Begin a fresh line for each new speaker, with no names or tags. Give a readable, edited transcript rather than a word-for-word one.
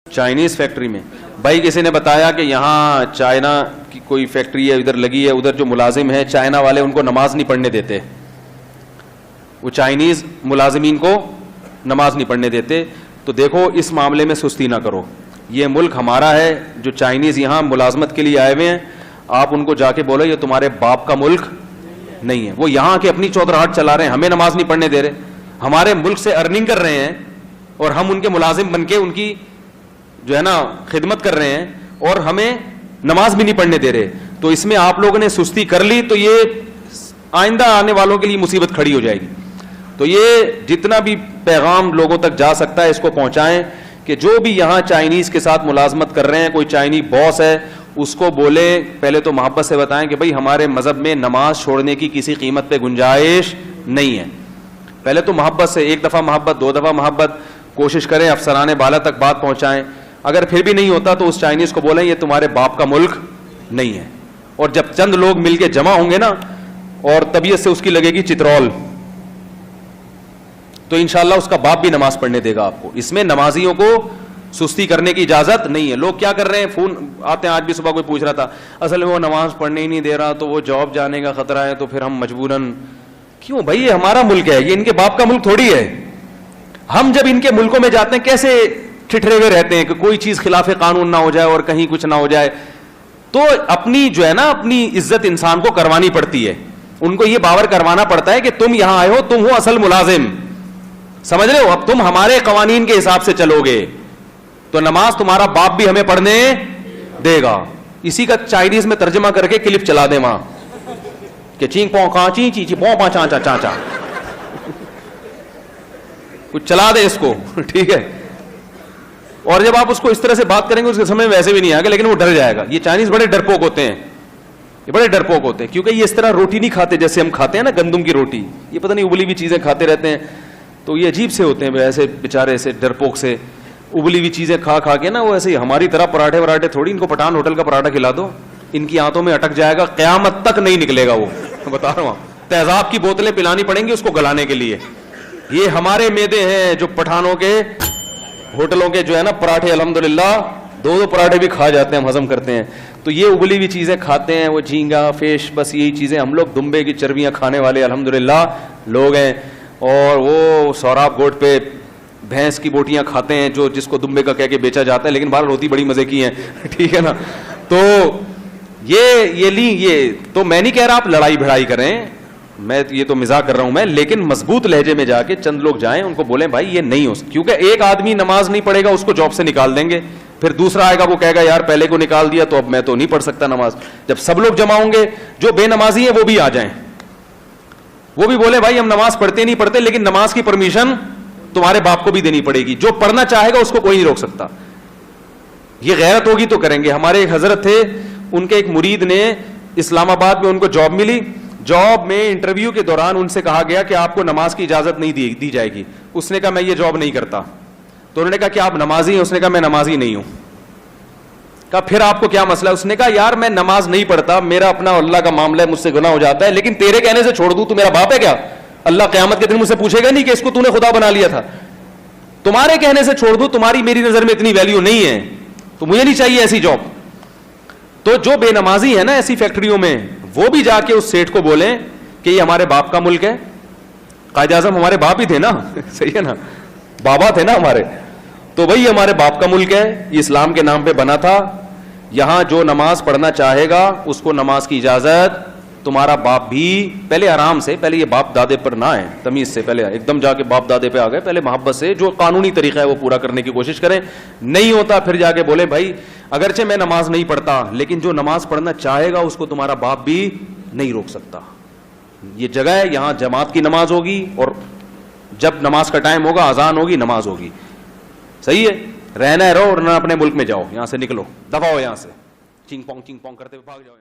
Chinese factory میں بھائی کسی نے بتایا کہ یہاں چائنا کی کوئی فیکٹری ہے ادھر لگی ہے, ادھر جو ملازم ہیں چائنا والے ان کو نماز نہیں پڑھنے دیتے, وہ چائنیز ملازمین کو نماز نہیں پڑھنے دیتے. تو دیکھو اس معاملے میں سستی نہ کرو, یہ ملک ہمارا ہے. جو چائنیز یہاں ملازمت کے لیے آئے ہوئے ہیں آپ ان کو جا کے بولو یہ تمہارے باپ کا ملک نہیں ہے. وہ یہاں کے اپنی چودراہٹ چلا رہے ہیں, ہمیں نماز نہیں پڑھنے دے رہے, ہمارے ملک سے ارننگ کر رہے ہیں اور ہم ان کے ملازم بن کے ان کی جو ہے نا خدمت کر رہے ہیں اور ہمیں نماز بھی نہیں پڑھنے دے رہے. تو اس میں آپ لوگوں نے سستی کر لی تو یہ آئندہ آنے والوں کے لیے مصیبت کھڑی ہو جائے گی. تو یہ جتنا بھی پیغام لوگوں تک جا سکتا ہے اس کو پہنچائیں کہ جو بھی یہاں چائنیز کے ساتھ ملازمت کر رہے ہیں, کوئی چائنی باس ہے اس کو بولے, پہلے تو محبت سے بتائیں کہ بھائی ہمارے مذہب میں نماز چھوڑنے کی کسی قیمت پہ گنجائش نہیں ہے. پہلے تو محبت سے, ایک دفعہ محبت, دو دفعہ محبت, کوشش کریں افسرانے بالا تک بات پہنچائیں. اگر پھر بھی نہیں ہوتا تو اس چائنیز کو بولیں یہ تمہارے باپ کا ملک نہیں ہے. اور جب چند لوگ مل کے جمع ہوں گے نا اور طبیعت سے اس کی لگے گی چترول, تو انشاءاللہ اس کا باپ بھی نماز پڑھنے دے گا آپ کو. اس میں نمازیوں کو سستی کرنے کی اجازت نہیں ہے. لوگ کیا کر رہے ہیں, فون آتے ہیں, آج بھی صبح کوئی پوچھ رہا تھا اصل میں وہ نماز پڑھنے ہی نہیں دے رہا تو وہ جاب جانے کا خطرہ ہے تو پھر ہم مجبوراً. کیوں بھائی, یہ ہمارا ملک ہے, یہ ان کے باپ کا ملک تھوڑی ہے. ہم جب ان کے ملکوں میں جاتے ہیں کیسے ٹھٹھرے ہوئے رہتے ہیں کہ کوئی چیز خلاف قانون نہ ہو جائے اور کہیں کچھ نہ ہو جائے. تو اپنی جو ہے نا اپنی عزت انسان کو کروانی پڑتی ہے, ان کو یہ باور کروانا پڑتا ہے کہ تم یہاں آئے ہو, تم ہو اصل ملازم, سمجھ رہے ہو, اب تم ہمارے قوانین کے حساب سے چلو گے تو نماز تمہارا باپ بھی ہمیں پڑھنے دے گا. اسی کا چائنیز میں ترجمہ کر کے کلپ چلا دیں وہاں کہ چینگ پوں کہاں چی چی چی پوں پاں چاں چاں چاں چاں, کچھ چلا دیں اس کو, ٹھیک ہے. اور جب آپ اس کو اس طرح سے بات کریں گے اس کے سمجھ میں ویسے بھی نہیں آئے گا, لیکن وہ ڈر جائے گا. یہ چائنیز بڑے ڈرپوک ہوتے ہیں, یہ بڑے ڈرپوک ہوتے ہیں, کیونکہ یہ اس طرح روٹی نہیں کھاتے جیسے ہم کھاتے ہیں نا گندم کی روٹی. یہ پتہ نہیں ابلی ہوئی چیزیں کھاتے رہتے ہیں, تو یہ عجیب سے ہوتے ہیں ایسے بیچارے ایسے ڈرپوک سے, ابلی ہوئی چیزیں کھا کھا کے نا. وہ ایسے ہی ہماری طرح پراٹھے وراٹھے تھوڑی, ان کو پٹھان ہوٹل کا پراٹھا کھلا دو ان کی آنتوں میں اٹک جائے گا, قیامت تک نہیں نکلے گا. وہ بتا رہا ہوں, تیزاب کی بوتلیں پلانی پڑیں گی اس کو گلانے کے لیے. یہ ہمارے میدے ہیں جو پٹھانوں کے ہوٹلوں کے جو ہے نا پراٹھے, الحمدللہ دو دو پراٹھے بھی کھا جاتے ہیں, ہم ہضم کرتے ہیں. تو یہ ابلی ہوئی چیزیں کھاتے ہیں, وہ جھینگا فیش, بس یہی چیزیں. ہم لوگ دمبے کی چربیاں کھانے والے الحمدللہ لوگ ہیں. اور وہ سوراب گوٹ پہ بھینس کی بوٹیاں کھاتے ہیں جو جس کو دمبے کا کہہ کے بیچا جاتا ہے, لیکن بہرحال ہوتی بڑی مزے کی ہیں, ٹھیک ہے نا. تو یہ تو میں نہیں کہہ رہا آپ لڑائی بھڑائی کریں, میں یہ تو مزاح کر رہا ہوں میں, لیکن مضبوط لہجے میں جا کے چند لوگ جائیں ان کو بولیں بھائی یہ نہیں ہو سکتا. کیونکہ ایک آدمی نماز نہیں پڑھے گا اس کو جاب سے نکال دیں گے, پھر دوسرا آئے گا وہ کہے گا یار پہلے کو نکال دیا تو اب میں تو نہیں پڑھ سکتا نماز. جب سب لوگ جمع ہوں گے, جو بے نمازی ہیں وہ بھی آ جائیں, وہ بھی بولے بھائی ہم نماز پڑھتے نہیں پڑھتے, لیکن نماز کی پرمیشن تمہارے باپ کو بھی دینی پڑے گی. جو پڑھنا چاہے گا اس کو کوئی نہیں روک سکتا. یہ غیرت ہوگی تو کریں گے. ہمارے ایک حضرت تھے, ان کے ایک مرید نے اسلام آباد میں ان کو جاب ملی. جاب میں انٹرویو کے دوران ان سے کہا گیا کہ آپ کو نماز کی اجازت نہیں دی جائے گی. اس نے کہا میں یہ جاب نہیں کرتا. تو انہوں نے کہا کہ آپ نمازی ہیں؟ اس نے کہا میں نمازی نہیں ہوں. کہا پھر آپ کو کیا مسئلہ ہے؟ اس نے کہا یار میں نماز نہیں پڑھتا, میرا اپنا اللہ کا معاملہ ہے, مجھ سے گناہ ہو جاتا ہے, لیکن تیرے کہنے سے چھوڑ دوں تو میرا باپ ہے کیا؟ اللہ قیامت کے دن مجھ سے پوچھے گا نہیں کہ اس کو تو نے خدا بنا لیا تھا. تمہارے کہنے سے چھوڑ دوں, تمہاری میری نظر میں اتنی ویلیو نہیں ہے, تو مجھے نہیں چاہیے ایسی جاب. تو جو بے نمازی ہے نا ایسی فیکٹریوں میں, وہ بھی جا کے اس سیٹ کو بولیں کہ یہ ہمارے باپ کا ملک ہے. قائد اعظم ہمارے باپ ہی تھے نا, صحیح ہے نا, بابا تھے نا ہمارے. تو بھائی ہمارے باپ کا ملک ہے, یہ اسلام کے نام پہ بنا تھا. یہاں جو نماز پڑھنا چاہے گا اس کو نماز کی اجازت, تمہارا باپ بھی. پہلے آرام سے, پہلے یہ باپ دادے پر نہ آئے, تمیز سے, پہلے ایک دم جا کے باپ دادے پہ آ گئے. پہلے محبت سے جو قانونی طریقہ ہے وہ پورا کرنے کی کوشش کریں. نہیں ہوتا پھر جا کے بولے بھائی اگرچہ میں نماز نہیں پڑھتا, لیکن جو نماز پڑھنا چاہے گا اس کو تمہارا باپ بھی نہیں روک سکتا. یہ جگہ ہے, یہاں جماعت کی نماز ہوگی, اور جب نماز کا ٹائم ہوگا اذان ہوگی, نماز ہوگی. صحیح ہے, رہنا ہے رہو, اور نہ اپنے ملک میں جاؤ, یہاں سے نکلو, دفع ہو یہاں سے, چنگ پونگ کرتے ہوئے بھاگ جاؤ.